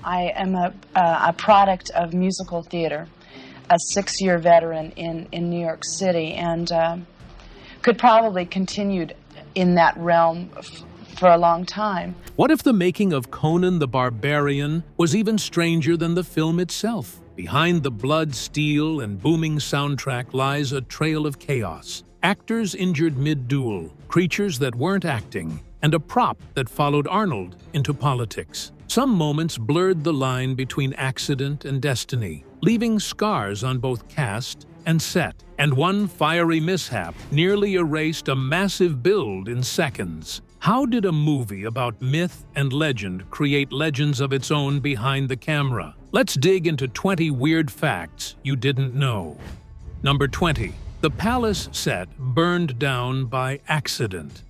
I am a product of musical theater, a 6-year veteran in New York City, and could probably continued in that realm for a long time. What if the making of Conan the Barbarian was even stranger than the film itself? Behind the blood, steel, and booming soundtrack lies a trail of chaos. Actors injured mid-duel, creatures that weren't acting, and a prop that followed Arnold into politics. Some moments blurred the line between accident and destiny, leaving scars on both cast and set. And one fiery mishap nearly erased a massive build in seconds. How did a movie about myth and legend create legends of its own behind the camera? Let's dig into 20 weird facts you didn't know. Number 20. The palace set burned down by accident.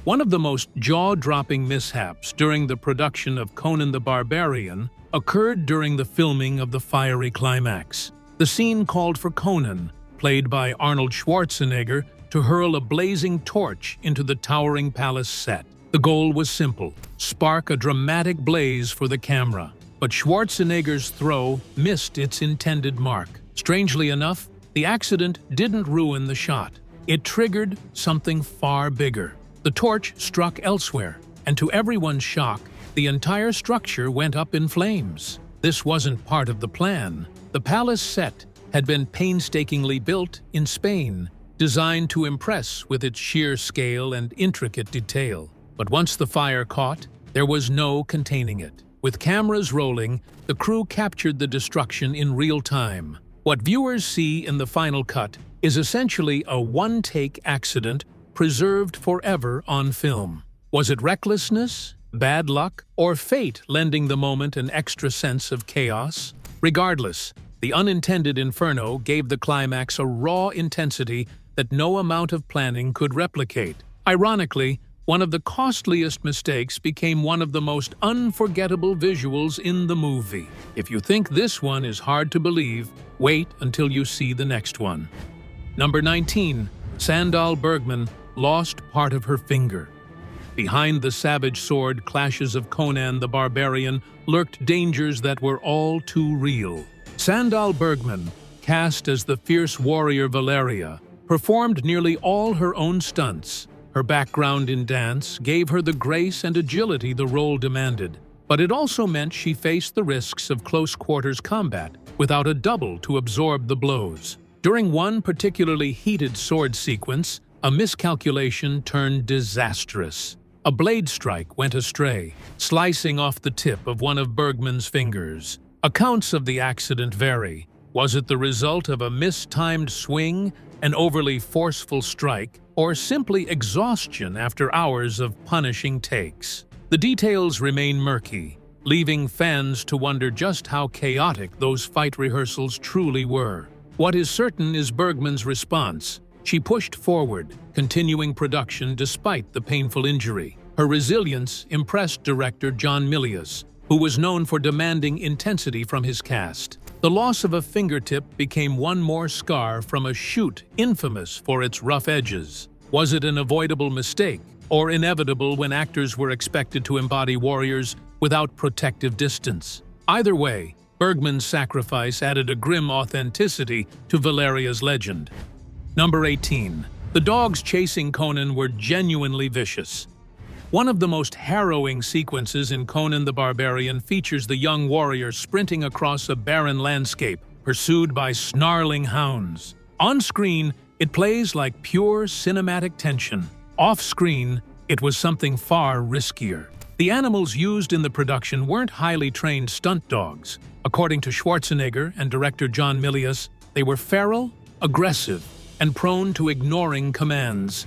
One of the most jaw-dropping mishaps during the production of Conan the Barbarian occurred during the filming of the fiery climax. The scene called for Conan, played by Arnold Schwarzenegger, to hurl a blazing torch into the towering palace set. The goal was simple: spark a dramatic blaze for the camera. But Schwarzenegger's throw missed its intended mark. Strangely enough, the accident didn't ruin the shot. It triggered something far bigger. The torch struck elsewhere, and to everyone's shock, the entire structure went up in flames. This wasn't part of the plan. The palace set had been painstakingly built in Spain, designed to impress with its sheer scale and intricate detail. But once the fire caught, there was no containing it. With cameras rolling, the crew captured the destruction in real time. What viewers see in the final cut is essentially a one-take accident preserved forever on film. Was it recklessness, bad luck, or fate lending the moment an extra sense of chaos? Regardless, the unintended inferno gave the climax a raw intensity that no amount of planning could replicate. Ironically, one of the costliest mistakes became one of the most unforgettable visuals in the movie. If you think this one is hard to believe, wait until you see the next one. Number 19. Sandal Bergman lost part of her finger. Behind the savage sword clashes of Conan the Barbarian lurked dangers that were all too real. Sandal Bergman, cast as the fierce warrior Valeria, performed nearly all her own stunts. Her background in dance gave her the grace and agility the role demanded, but it also meant she faced the risks of close-quarters combat without a double to absorb the blows. During one particularly heated sword sequence, a miscalculation turned disastrous. A blade strike went astray, slicing off the tip of one of Bergman's fingers. Accounts of the accident vary. Was it the result of a mistimed swing, an overly forceful strike, or simply exhaustion after hours of punishing takes? The details remain murky, leaving fans to wonder just how chaotic those fight rehearsals truly were. What is certain is Bergman's response. She pushed forward, continuing production despite the painful injury. Her resilience impressed director John Milius, who was known for demanding intensity from his cast. The loss of a fingertip became one more scar from a shoot infamous for its rough edges. Was it an avoidable mistake, or inevitable when actors were expected to embody warriors without protective distance? Either way, Bergman's sacrifice added a grim authenticity to Valeria's legend. Number 18. The dogs chasing Conan were genuinely vicious. One of the most harrowing sequences in Conan the Barbarian features the young warrior sprinting across a barren landscape, pursued by snarling hounds. On screen, it plays like pure cinematic tension. Off-screen, it was something far riskier. The animals used in the production weren't highly trained stunt dogs. According to Schwarzenegger and director John Milius, they were feral, aggressive, and prone to ignoring commands.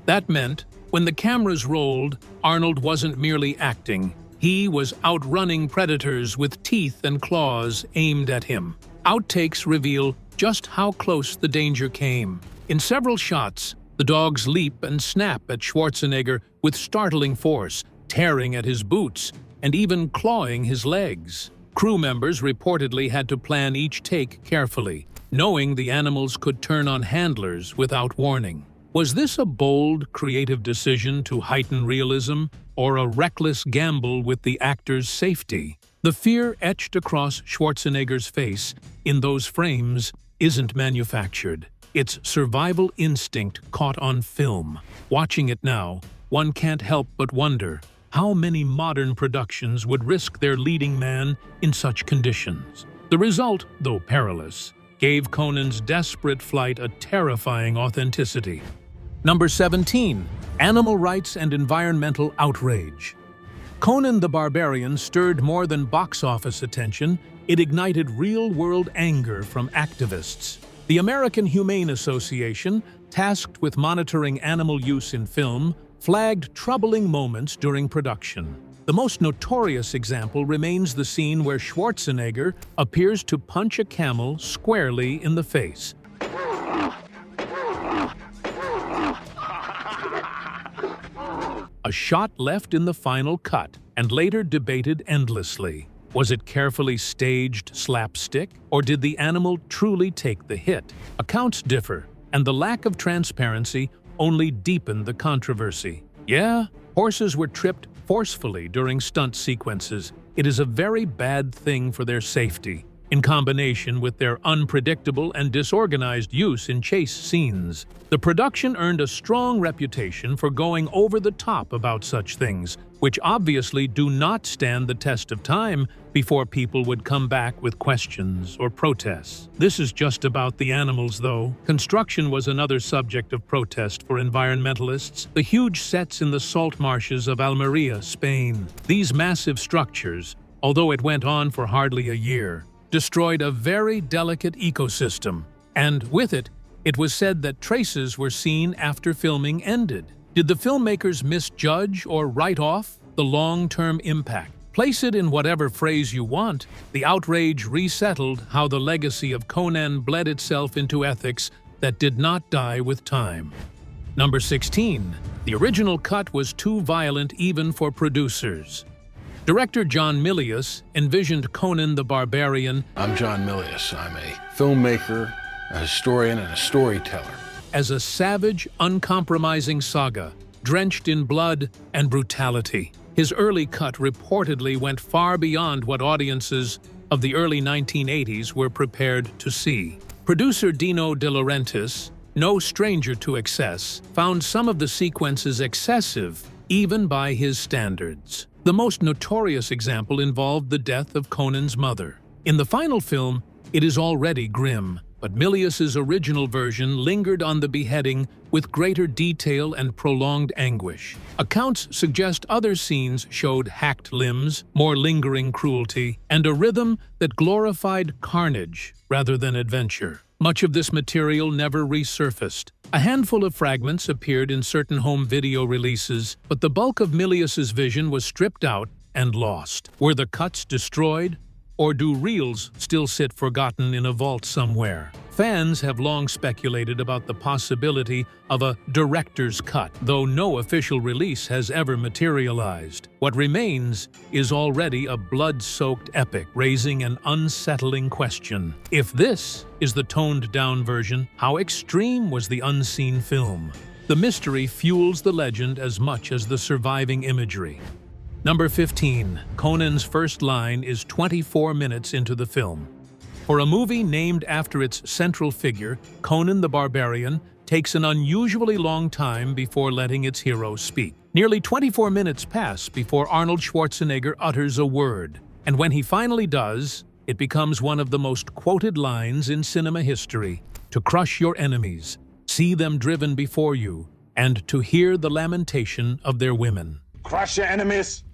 That meant, when the cameras rolled, Arnold wasn't merely acting. He was outrunning predators with teeth and claws aimed at him. Outtakes reveal just how close the danger came. In several shots, the dogs leap and snap at Schwarzenegger with startling force, tearing at his boots and even clawing his legs. Crew members reportedly had to plan each take carefully, knowing the animals could turn on handlers without warning. Was this a bold, creative decision to heighten realism, or a reckless gamble with the actor's safety. The fear etched across Schwarzenegger's face in those frames isn't manufactured. It's survival instinct caught on film. Watching it now, one can't help but wonder how many modern productions would risk their leading man in such conditions. The result, though perilous, gave Conan's desperate flight a terrifying authenticity. Number 17. Animal rights and environmental outrage. Conan the Barbarian stirred more than box office attention. It ignited real-world anger from activists. The American Humane Association, tasked with monitoring animal use in film, flagged troubling moments during production. The most notorious example remains the scene where Schwarzenegger appears to punch a camel squarely in the face. A shot left in the final cut and later debated endlessly. Was it carefully staged slapstick, or did the animal truly take the hit? Accounts differ, and the lack of transparency only deepened the controversy. Yeah, horses were tripped forcefully during stunt sequences. It is a very bad thing for their safety, in combination with their unpredictable and disorganized use in chase scenes. The production earned a strong reputation for going over the top about such things, which obviously do not stand the test of time before people would come back with questions or protests. This is just about the animals, though. Construction was another subject of protest for environmentalists. The huge sets in the salt marshes of Almeria, Spain. These massive structures, although it went on for hardly a year, destroyed a very delicate ecosystem, and with it, it was said that traces were seen after filming ended. Did the filmmakers misjudge or write off the long-term impact? Place it in whatever phrase you want, the outrage resettled how the legacy of Conan bled itself into ethics that did not die with time. Number 16. The original cut was too violent even for producers. Director John Milius envisioned Conan the Barbarian. I'm John Milius. I'm a filmmaker, a historian, and a storyteller. As a savage, uncompromising saga, drenched in blood and brutality. His early cut reportedly went far beyond what audiences of the early 1980s were prepared to see. Producer Dino De Laurentiis, no stranger to excess, found some of the sequences excessive, even by his standards. The most notorious example involved the death of Conan's mother. In the final film, it is already grim, but Milius's original version lingered on the beheading with greater detail and prolonged anguish. Accounts suggest other scenes showed hacked limbs, more lingering cruelty, and a rhythm that glorified carnage rather than adventure. Much of this material never resurfaced. A handful of fragments appeared in certain home video releases, but the bulk of Milius's vision was stripped out and lost. Were the cuts destroyed? Or do reels still sit forgotten in a vault somewhere? Fans have long speculated about the possibility of a director's cut, though no official release has ever materialized. What remains is already a blood-soaked epic, raising an unsettling question. If this is the toned-down version, how extreme was the unseen film? The mystery fuels the legend as much as the surviving imagery. Number 15. Conan's first line is 24 minutes into the film. For a movie named after its central figure, Conan the Barbarian takes an unusually long time before letting its hero speak. Nearly 24 minutes pass before Arnold Schwarzenegger utters a word, and when he finally does, it becomes one of the most quoted lines in cinema history: "To crush your enemies, see them driven before you, and to hear the lamentation of their women." Crush your enemies,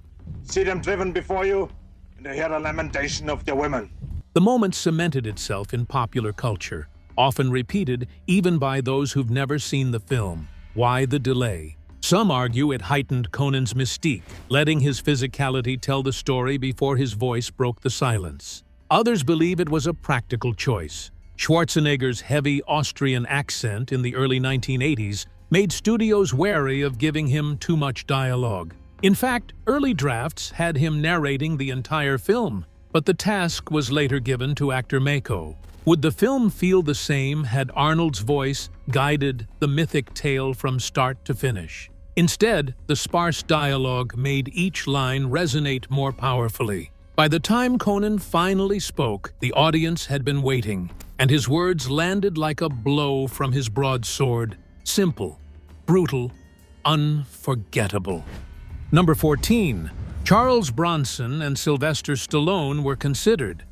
see them driven before you, and to hear the lamentation of their women. The moment cemented itself in popular culture, often repeated even by those who've never seen the film. Why the delay? Some argue it heightened Conan's mystique, letting his physicality tell the story before his voice broke the silence. Others believe it was a practical choice. Schwarzenegger's heavy Austrian accent in the early 1980s made studios wary of giving him too much dialogue. In fact, early drafts had him narrating the entire film, but the task was later given to actor Mako. Would the film feel the same had Arnold's voice guided the mythic tale from start to finish? Instead, the sparse dialogue made each line resonate more powerfully. By the time Conan finally spoke, the audience had been waiting, and his words landed like a blow from his broadsword. Simple, brutal, unforgettable. Number 14. Charles Bronson and Sylvester Stallone were considered.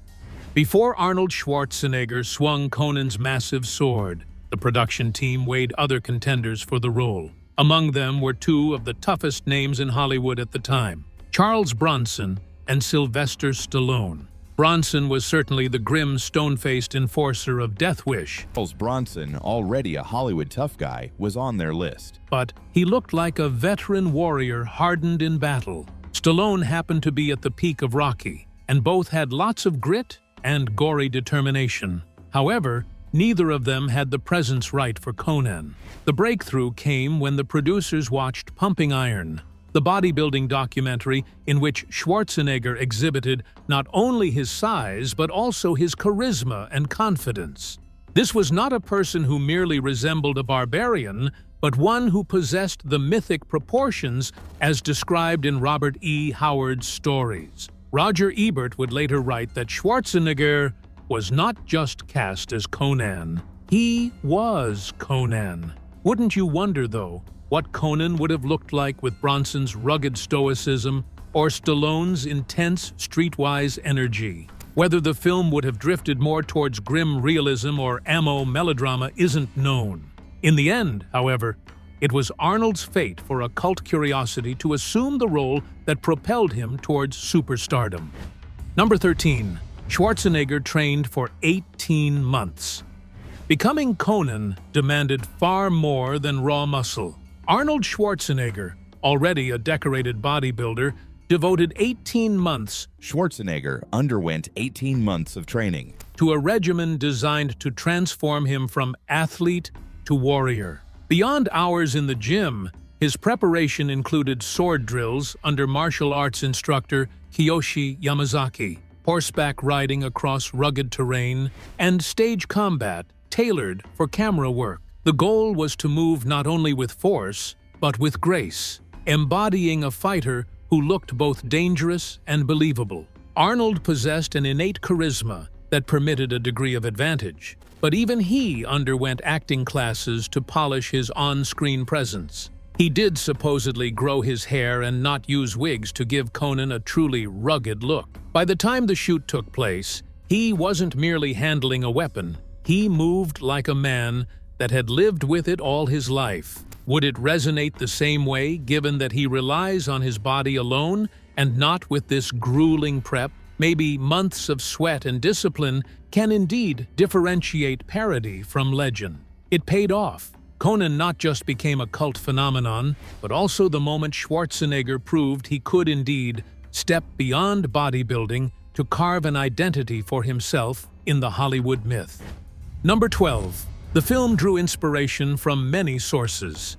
Before Arnold Schwarzenegger swung Conan's massive sword, the production team weighed other contenders for the role. Among them were two of the toughest names in Hollywood at the time, Charles Bronson and Sylvester Stallone. Bronson was certainly the grim, stone-faced enforcer of Death Wish. Charles Bronson, already a Hollywood tough guy, was on their list. But he looked like a veteran warrior hardened in battle. Stallone happened to be at the peak of Rocky, and both had lots of grit and gory determination. However, neither of them had the presence right for Conan. The breakthrough came when the producers watched Pumping Iron, the bodybuilding documentary in which Schwarzenegger exhibited not only his size but also his charisma and confidence. This was not a person who merely resembled a barbarian, but one who possessed the mythic proportions as described in Robert E. Howard's stories. Roger Ebert would later write that Schwarzenegger was not just cast as Conan. He was Conan. Wouldn't you wonder, though, what Conan would have looked like with Bronson's rugged stoicism or Stallone's intense, streetwise energy? Whether the film would have drifted more towards grim realism or ammo melodrama isn't known. In the end, however, it was Arnold's fate for a cult curiosity to assume the role that propelled him towards superstardom. Number 13. Schwarzenegger trained for 18 months. Becoming Conan demanded far more than raw muscle. Arnold Schwarzenegger, already a decorated bodybuilder, devoted 18 months Schwarzenegger underwent 18 months of training to a regimen designed to transform him from athlete to warrior. Beyond hours in the gym, his preparation included sword drills under martial arts instructor Kiyoshi Yamazaki, horseback riding across rugged terrain, and stage combat tailored for camera work. The goal was to move not only with force, but with grace, embodying a fighter who looked both dangerous and believable. Arnold possessed an innate charisma that permitted a degree of advantage, but even he underwent acting classes to polish his on-screen presence. He did supposedly grow his hair and not use wigs to give Conan a truly rugged look. By the time the shoot took place, he wasn't merely handling a weapon. He moved like a man that had lived with it all his life. Would it resonate the same way, given that he relies on his body alone and not with this grueling prep? Maybe months of sweat and discipline can indeed differentiate parody from legend. It paid off. Conan not just became a cult phenomenon, but also the moment Schwarzenegger proved he could indeed step beyond bodybuilding to carve an identity for himself in the Hollywood myth. Number 12. The film drew inspiration from many sources.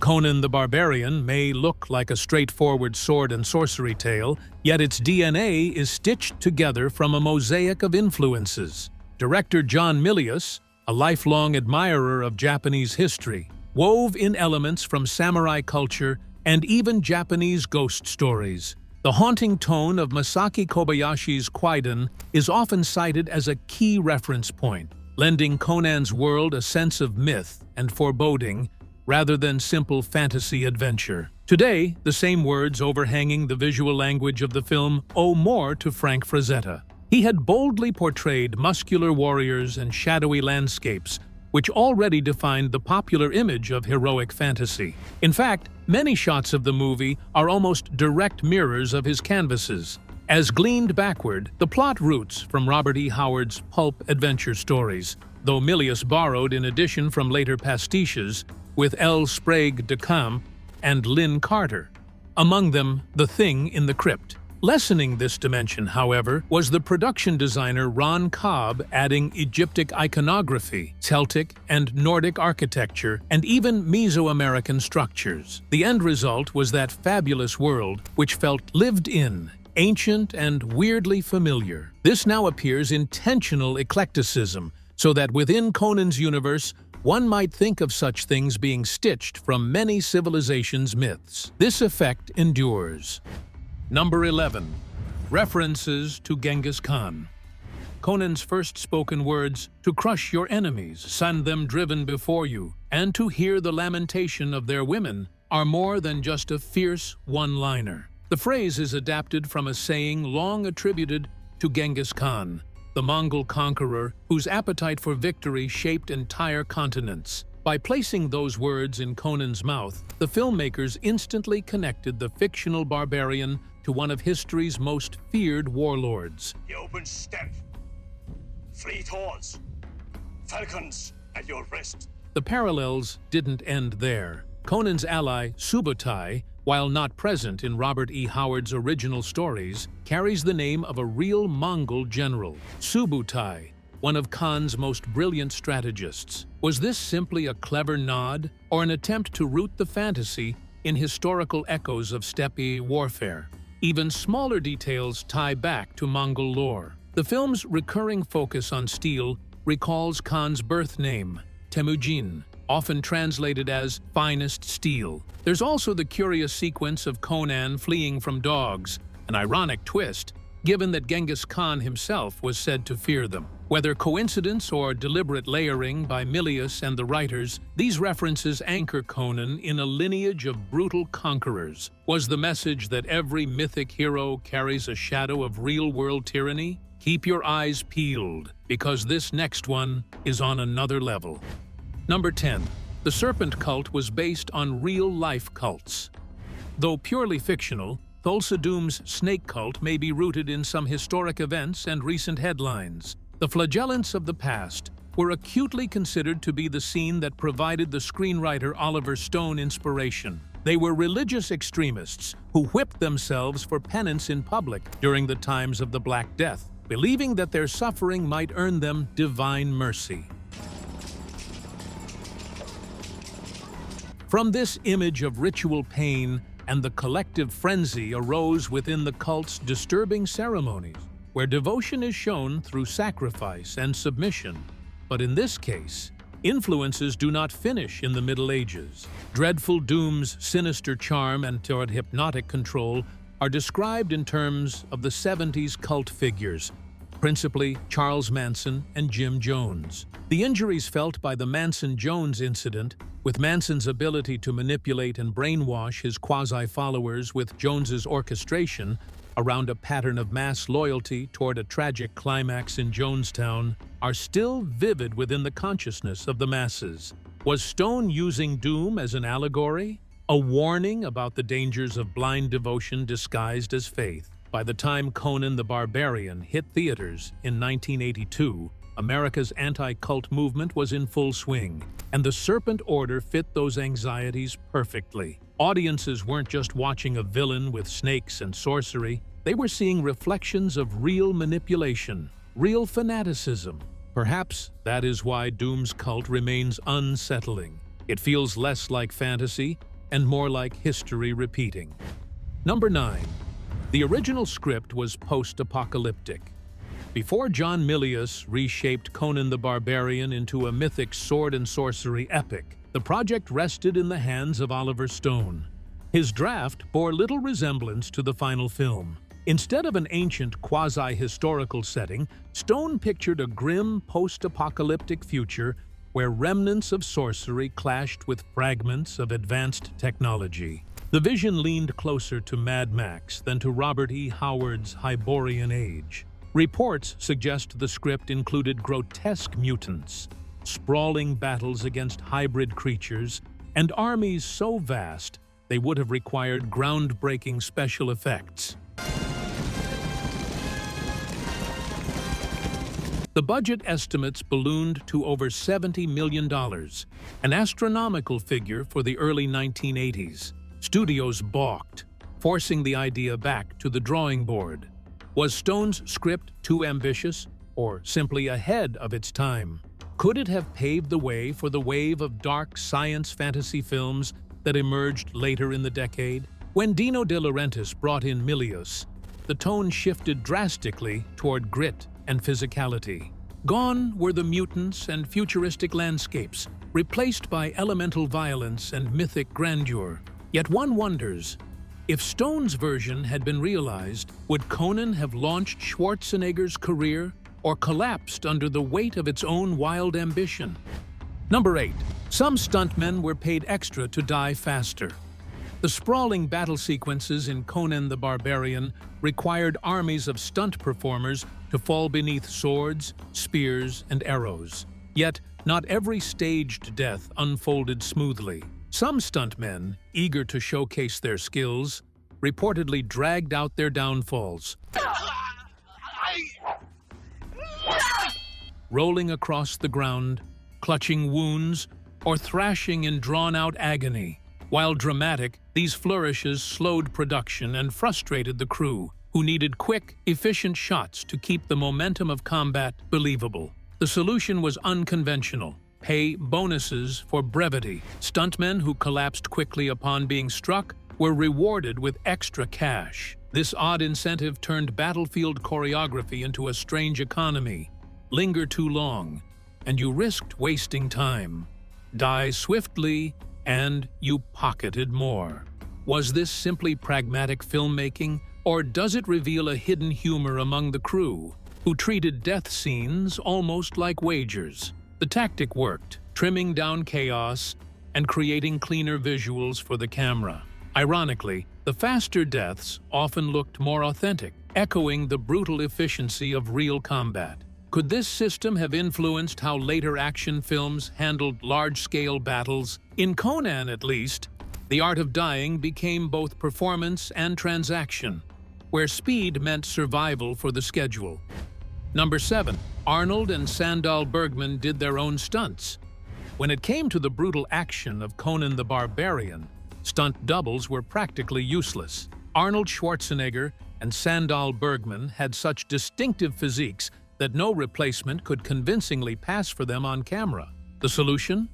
Conan the Barbarian may look like a straightforward sword and sorcery tale, yet its DNA is stitched together from a mosaic of influences. Director John Milius, a lifelong admirer of Japanese history, wove in elements from samurai culture and even Japanese ghost stories. The haunting tone of Masaki Kobayashi's Kwaidan is often cited as a key reference point, lending Conan's world a sense of myth and foreboding rather than simple fantasy adventure. Today, the same words overhanging the visual language of the film owe more to Frank Frazetta. He had boldly portrayed muscular warriors and shadowy landscapes, which already defined the popular image of heroic fantasy. In fact, many shots of the movie are almost direct mirrors of his canvases. As gleaned backward, the plot roots from Robert E. Howard's pulp adventure stories, though Milius borrowed in addition from later pastiches with L. Sprague de Camp and Lynn Carter. Among them, The Thing in the Crypt. Lessening this dimension, however, was the production designer Ron Cobb adding Egyptic iconography, Celtic and Nordic architecture, and even Mesoamerican structures. The end result was that fabulous world which felt lived in, ancient and weirdly familiar. This now appears intentional eclecticism, so that within Conan's universe, One might think of such things being stitched from many civilizations' myths. This effect endures. Number 11. References to Genghis Khan. Conan's first spoken words, "To crush your enemies, send them driven before you, and to hear the lamentation of their women," are more than just a fierce one-liner. The phrase is adapted from a saying long attributed to Genghis Khan, the Mongol conqueror whose appetite for victory shaped entire continents. By placing those words in Conan's mouth, the filmmakers instantly connected the fictional barbarian to one of history's most feared warlords. The open steppe, fleet horse, falcons at your wrist. The parallels didn't end there. Conan's ally, Subutai, while not present in Robert E. Howard's original stories, carries the name of a real Mongol general, Subutai, one of Khan's most brilliant strategists. Was this simply a clever nod, or an attempt to root the fantasy in historical echoes of steppe warfare? Even smaller details tie back to Mongol lore. The film's recurring focus on steel recalls Khan's birth name, Temujin, often translated as finest steel. There's also the curious sequence of Conan fleeing from dogs, an ironic twist, given that Genghis Khan himself was said to fear them. Whether coincidence or deliberate layering by Milius and the writers, these references anchor Conan in a lineage of brutal conquerors. Was the message that every mythic hero carries a shadow of real-world tyranny? Keep your eyes peeled, because this next one is on another level. Number 10. The Serpent cult was based on real-life cults. Though purely fictional, Thulsa Doom's snake cult may be rooted in some historic events and recent headlines. The flagellants of the past were acutely considered to be the scene that provided the screenwriter Oliver Stone inspiration. They were religious extremists who whipped themselves for penance in public during the times of the Black Death, believing that their suffering might earn them divine mercy. From this image of ritual pain and the collective frenzy arose within the cult's disturbing ceremonies, where devotion is shown through sacrifice and submission. But in this case, influences do not finish in the Middle Ages. Dreadful Doom's sinister charm and toward hypnotic control are described in terms of the 70s cult figures, principally Charles Manson and Jim Jones. The injuries felt by the Manson-Jones incident, with Manson's ability to manipulate and brainwash his quasi-followers with Jones's orchestration around a pattern of mass loyalty toward a tragic climax in Jonestown, are still vivid within the consciousness of the masses. Was Stone using Doom as an allegory? A warning about the dangers of blind devotion disguised as faith? By the time Conan the Barbarian hit theaters in 1982, America's anti-cult movement was in full swing, and the Serpent Order fit those anxieties perfectly. Audiences weren't just watching a villain with snakes and sorcery, they were seeing reflections of real manipulation, real fanaticism. Perhaps that is why Doom's cult remains unsettling. It feels less like fantasy and more like history repeating. Number 9. The original script was post-apocalyptic. Before John Milius reshaped Conan the Barbarian into a mythic sword and sorcery epic, the project rested in the hands of Oliver Stone. His draft bore little resemblance to the final film. Instead of an ancient quasi-historical setting, Stone pictured a grim post-apocalyptic future where remnants of sorcery clashed with fragments of advanced technology. The vision leaned closer to Mad Max than to Robert E. Howard's Hyborian Age. Reports suggest the script included grotesque mutants, sprawling battles against hybrid creatures, and armies so vast they would have required groundbreaking special effects. The budget estimates ballooned to over $70 million, an astronomical figure for the early 1980s. Studios balked, forcing the idea back to the drawing board. Was Stone's script too ambitious, or simply ahead of its time? Could it have paved the way for the wave of dark science fantasy films that emerged later in the decade? When Dino De Laurentiis brought in Milius, the tone shifted drastically toward grit and physicality. Gone were the mutants and futuristic landscapes, replaced by elemental violence and mythic grandeur. Yet one wonders, if Stone's version had been realized, would Conan have launched Schwarzenegger's career or collapsed under the weight of its own wild ambition? Number 8. Some stuntmen were paid extra to die faster. The sprawling battle sequences in Conan the Barbarian required armies of stunt performers to fall beneath swords, spears, and arrows. Yet, not every staged death unfolded smoothly. Some stuntmen, eager to showcase their skills, reportedly dragged out their downfalls, rolling across the ground, clutching wounds, or thrashing in drawn-out agony. While dramatic, these flourishes slowed production and frustrated the crew, who needed quick, efficient shots to keep the momentum of combat believable. The solution was unconventional. Pay bonuses for brevity. Stuntmen who collapsed quickly upon being struck were rewarded with extra cash. This odd incentive turned battlefield choreography into a strange economy. Linger too long, and you risked wasting time. Die swiftly, and you pocketed more. Was this simply pragmatic filmmaking, or does it reveal a hidden humor among the crew, who treated death scenes almost like wagers? The tactic worked, trimming down chaos and creating cleaner visuals for the camera. Ironically, the faster deaths often looked more authentic, echoing the brutal efficiency of real combat. Could this system have influenced how later action films handled large-scale battles? In Conan, at least, the art of dying became both performance and transaction, where speed meant survival for the schedule. Number 7. Arnold and Sandal Bergman did their own stunts. When it came to the brutal action of Conan the Barbarian, stunt doubles were practically useless. Arnold Schwarzenegger and Sandal Bergman had such distinctive physiques that no replacement could convincingly pass for them on camera. The solution?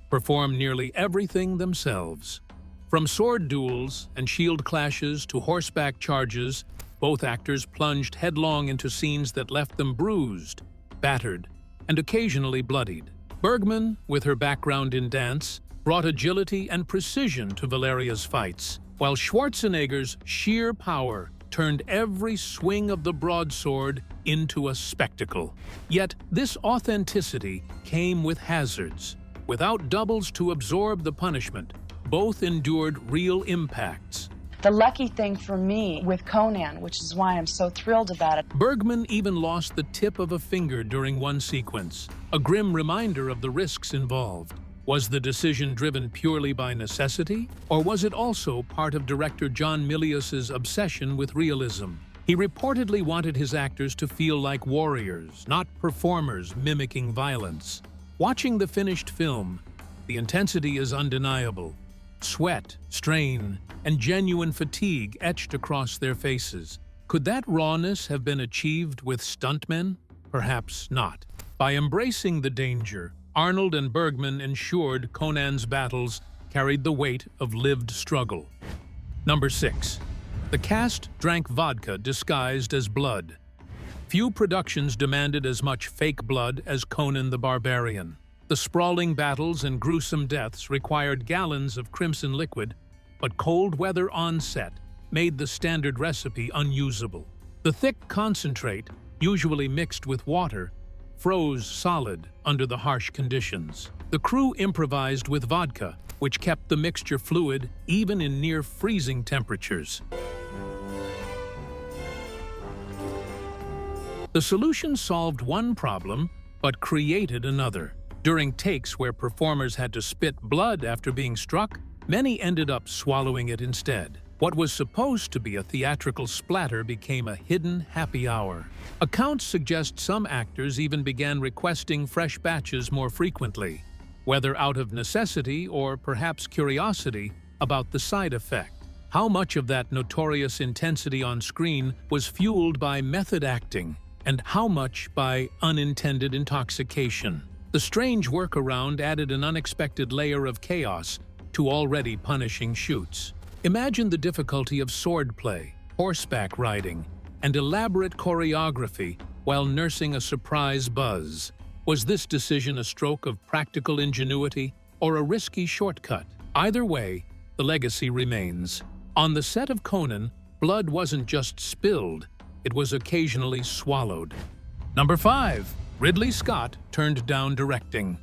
Perform nearly everything themselves. From sword duels and shield clashes to horseback charges, both actors plunged headlong into scenes that left them bruised, battered, and occasionally bloodied. Bergman, with her background in dance, brought agility and precision to Valeria's fights, while Schwarzenegger's sheer power turned every swing of the broadsword into a spectacle. Yet this authenticity came with hazards. Without doubles to absorb the punishment, both endured real impacts. The lucky thing for me with Conan, which is why I'm so thrilled about it. Bergman even lost the tip of a finger during one sequence, a grim reminder of the risks involved. Was the decision driven purely by necessity, or was it also part of director John Milius's obsession with realism? He reportedly wanted his actors to feel like warriors, not performers mimicking violence. Watching the finished film, the intensity is undeniable. Sweat, strain, and genuine fatigue etched across their faces. Could that rawness have been achieved with stuntmen? Perhaps not. By embracing the danger, Arnold and Bergman ensured Conan's battles carried the weight of lived struggle. Number 6. The cast drank vodka disguised as blood. Few productions demanded as much fake blood as Conan the Barbarian. The sprawling battles and gruesome deaths required gallons of crimson liquid, but cold weather on set made the standard recipe unusable. The thick concentrate, usually mixed with water, froze solid under the harsh conditions. The crew improvised with vodka, which kept the mixture fluid even in near-freezing temperatures. The solution solved one problem, but created another. During takes where performers had to spit blood after being struck, many ended up swallowing it instead. What was supposed to be a theatrical splatter became a hidden happy hour. Accounts suggest some actors even began requesting fresh batches more frequently, whether out of necessity or perhaps curiosity about the side effect. How much of that notorious intensity on screen was fueled by method acting, and how much by unintended intoxication? The strange workaround added an unexpected layer of chaos to already punishing shoots. Imagine the difficulty of swordplay, horseback riding, and elaborate choreography while nursing a surprise buzz. Was this decision a stroke of practical ingenuity or a risky shortcut? Either way, the legacy remains. On the set of Conan, blood wasn't just spilled, it was occasionally swallowed. Number 5. Ridley Scott turned down directing.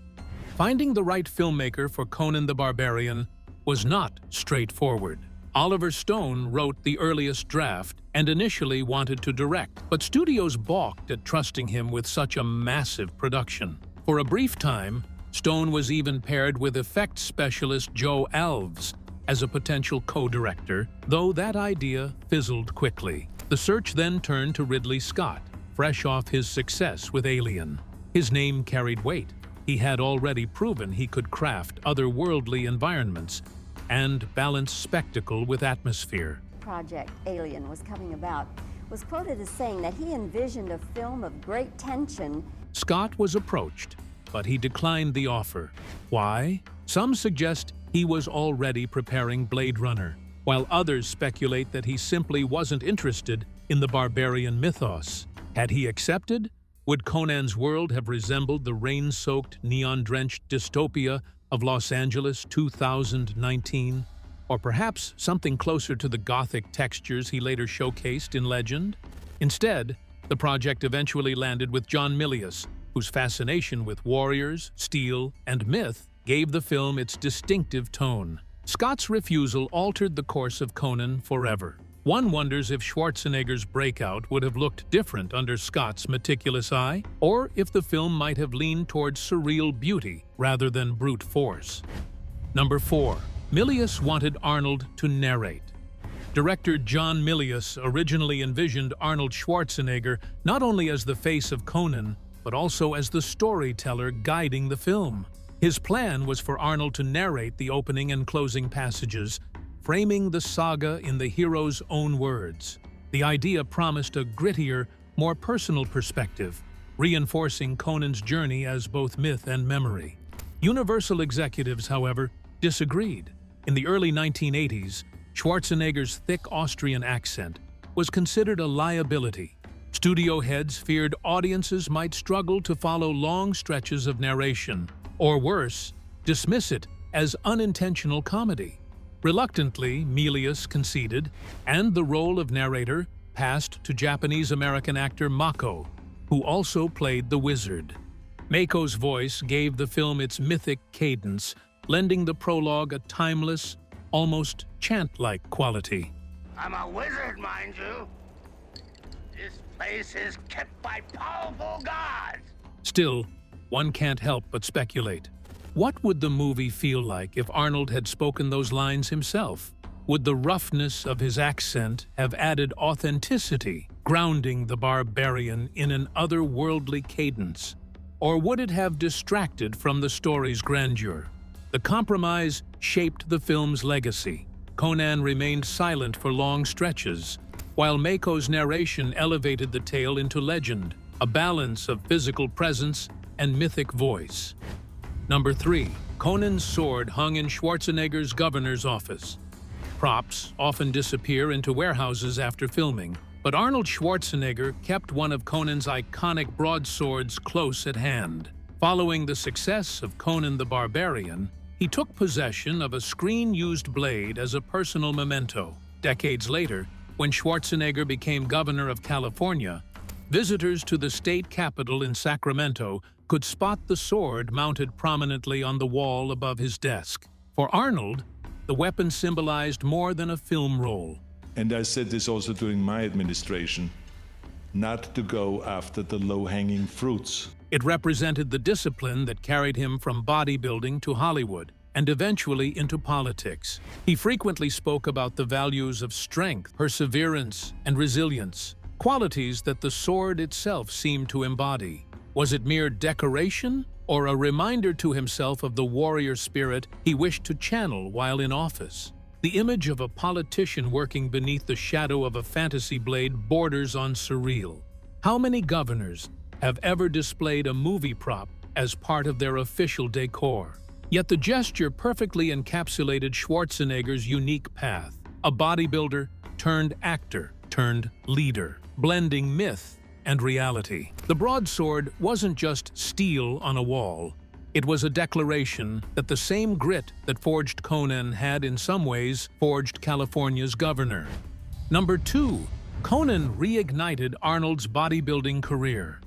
Finding the right filmmaker for Conan the Barbarian was not straightforward. Oliver Stone wrote the earliest draft and initially wanted to direct, but studios balked at trusting him with such a massive production. For a brief time, Stone was even paired with effects specialist Joe Alves as a potential co-director, though that idea fizzled quickly. The search then turned to Ridley Scott, fresh off his success with Alien. His name carried weight. He had already proven he could craft otherworldly environments and balance spectacle with atmosphere. Project Alien was coming about was quoted as saying that he envisioned a film of great tension. Scott was approached, but he declined the offer. Why? Some suggest he was already preparing Blade Runner, while others speculate that he simply wasn't interested in the barbarian mythos. Had he accepted, would Conan's world have resembled the rain-soaked, neon-drenched dystopia of Los Angeles 2019? Or perhaps something closer to the gothic textures he later showcased in Legend? Instead, the project eventually landed with John Milius, whose fascination with warriors, steel, and myth gave the film its distinctive tone. Scott's refusal altered the course of Conan forever. One wonders if Schwarzenegger's breakout would have looked different under Scott's meticulous eye, or if the film might have leaned towards surreal beauty rather than brute force. Number 4. Milius wanted Arnold to narrate. Director John Milius originally envisioned Arnold Schwarzenegger not only as the face of Conan, but also as the storyteller guiding the film. His plan was for Arnold to narrate the opening and closing passages, framing the saga in the hero's own words. The idea promised a grittier, more personal perspective, reinforcing Conan's journey as both myth and memory. Universal executives, however, disagreed. In the early 1980s, Schwarzenegger's thick Austrian accent was considered a liability. Studio heads feared audiences might struggle to follow long stretches of narration, or worse, dismiss it as unintentional comedy. Reluctantly, Milius conceded, and the role of narrator passed to Japanese-American actor Mako, who also played the wizard. Mako's voice gave the film its mythic cadence, lending the prologue a timeless, almost chant-like quality. I'm a wizard, mind you. This place is kept by powerful gods. Still, one can't help but speculate. What would the movie feel like if Arnold had spoken those lines himself? Would the roughness of his accent have added authenticity, grounding the barbarian in an otherworldly cadence? Or would it have distracted from the story's grandeur? The compromise shaped the film's legacy. Conan remained silent for long stretches, while Mako's narration elevated the tale into legend, a balance of physical presence and mythic voice. Number 3. Conan's sword hung in Schwarzenegger's governor's office. Props often disappear into warehouses after filming, but Arnold Schwarzenegger kept one of Conan's iconic broadswords close at hand. Following the success of Conan the Barbarian, he took possession of a screen-used blade as a personal memento. Decades later, when Schwarzenegger became governor of California, visitors to the state capitol in Sacramento could spot the sword mounted prominently on the wall above his desk. For Arnold, the weapon symbolized more than a film role. And I said this also during my administration, not to go after the low-hanging fruits. It represented the discipline that carried him from bodybuilding to Hollywood, and eventually into politics. He frequently spoke about the values of strength, perseverance, and resilience, qualities that the sword itself seemed to embody. Was it mere decoration, or a reminder to himself of the warrior spirit he wished to channel while in office? The image of a politician working beneath the shadow of a fantasy blade borders on surreal. How many governors have ever displayed a movie prop as part of their official decor? Yet the gesture perfectly encapsulated Schwarzenegger's unique path, a bodybuilder turned actor turned leader, blending myth and reality. The broadsword wasn't just steel on a wall. It was a declaration that the same grit that forged Conan had in some ways forged California's governor. Number 2. Conan reignited Arnold's bodybuilding career.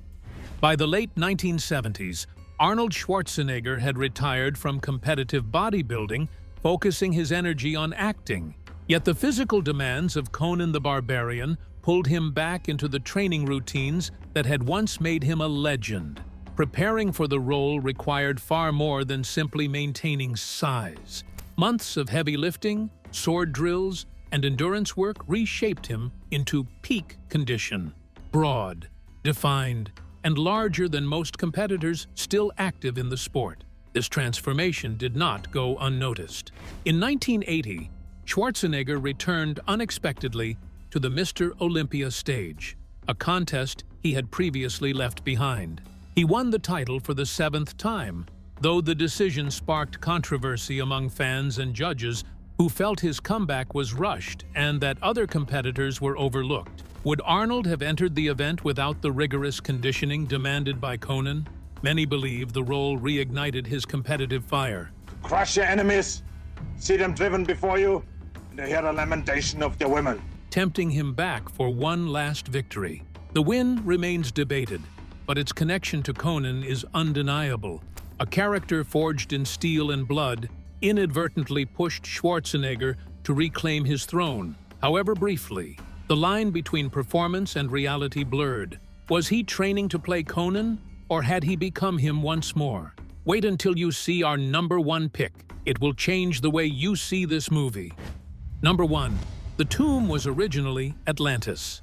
By the late 1970s, Arnold Schwarzenegger had retired from competitive bodybuilding, focusing his energy on acting. Yet the physical demands of Conan the Barbarian pulled him back into the training routines that had once made him a legend. Preparing for the role required far more than simply maintaining size. Months of heavy lifting, sword drills, and endurance work reshaped him into peak condition. Broad, defined, and larger than most competitors still active in the sport. This transformation did not go unnoticed. In 1980, Schwarzenegger returned unexpectedly to the Mr. Olympia stage, a contest he had previously left behind. He won the title for the 7th time, though the decision sparked controversy among fans and judges who felt his comeback was rushed and that other competitors were overlooked. Would Arnold have entered the event without the rigorous conditioning demanded by Conan? Many believe the role reignited his competitive fire. Crush your enemies, see them driven before you, and hear the lamentation of their women. Tempting him back for one last victory. The win remains debated, but its connection to Conan is undeniable. A character forged in steel and blood inadvertently pushed Schwarzenegger to reclaim his throne, however briefly. The line between performance and reality blurred. Was he training to play Conan, or had he become him once more? Wait until you see our number 1 pick. It will change the way you see this movie. Number 1. The tomb was originally Atlantis.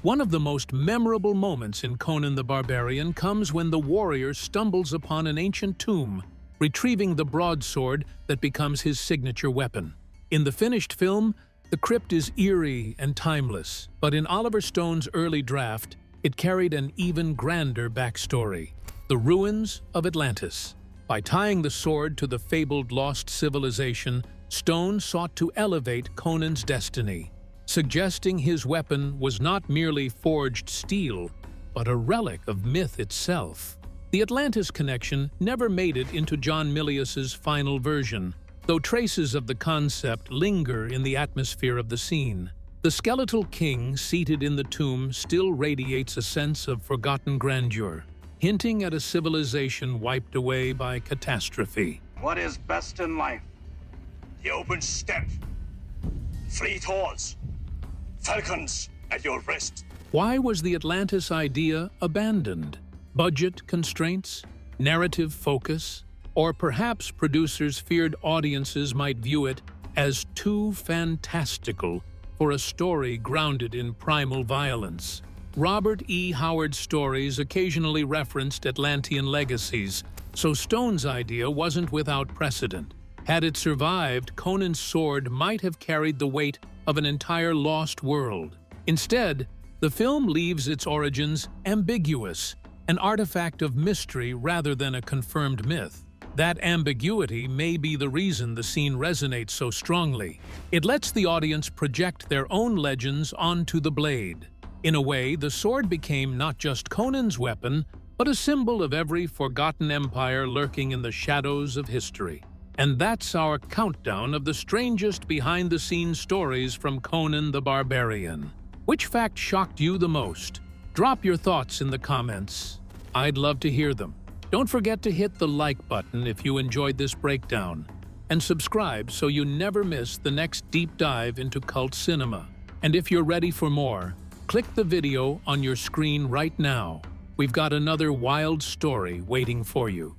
One of the most memorable moments in Conan the Barbarian comes when the warrior stumbles upon an ancient tomb, retrieving the broadsword that becomes his signature weapon. In the finished film, the crypt is eerie and timeless, but in Oliver Stone's early draft, it carried an even grander backstory: the ruins of Atlantis. By tying the sword to the fabled lost civilization, Stone sought to elevate Conan's destiny, suggesting his weapon was not merely forged steel, but a relic of myth itself. The Atlantis connection never made it into John Milius's final version, though traces of the concept linger in the atmosphere of the scene. The skeletal king seated in the tomb still radiates a sense of forgotten grandeur, hinting at a civilization wiped away by catastrophe. What is best in life? The open steppe, fleet horse, falcons at your wrist. Why was the Atlantis idea abandoned? Budget constraints? Narrative focus? Or perhaps producers feared audiences might view it as too fantastical for a story grounded in primal violence. Robert E. Howard's stories occasionally referenced Atlantean legacies, so Stone's idea wasn't without precedent. Had it survived, Conan's sword might have carried the weight of an entire lost world. Instead, the film leaves its origins ambiguous, an artifact of mystery rather than a confirmed myth. That ambiguity may be the reason the scene resonates so strongly. It lets the audience project their own legends onto the blade. In a way, the sword became not just Conan's weapon, but a symbol of every forgotten empire lurking in the shadows of history. And that's our countdown of the strangest behind-the-scenes stories from Conan the Barbarian. Which fact shocked you the most? Drop your thoughts in the comments. I'd love to hear them. Don't forget to hit the like button if you enjoyed this breakdown, and subscribe so you never miss the next deep dive into cult cinema. And if you're ready for more, click the video on your screen right now. We've got another wild story waiting for you.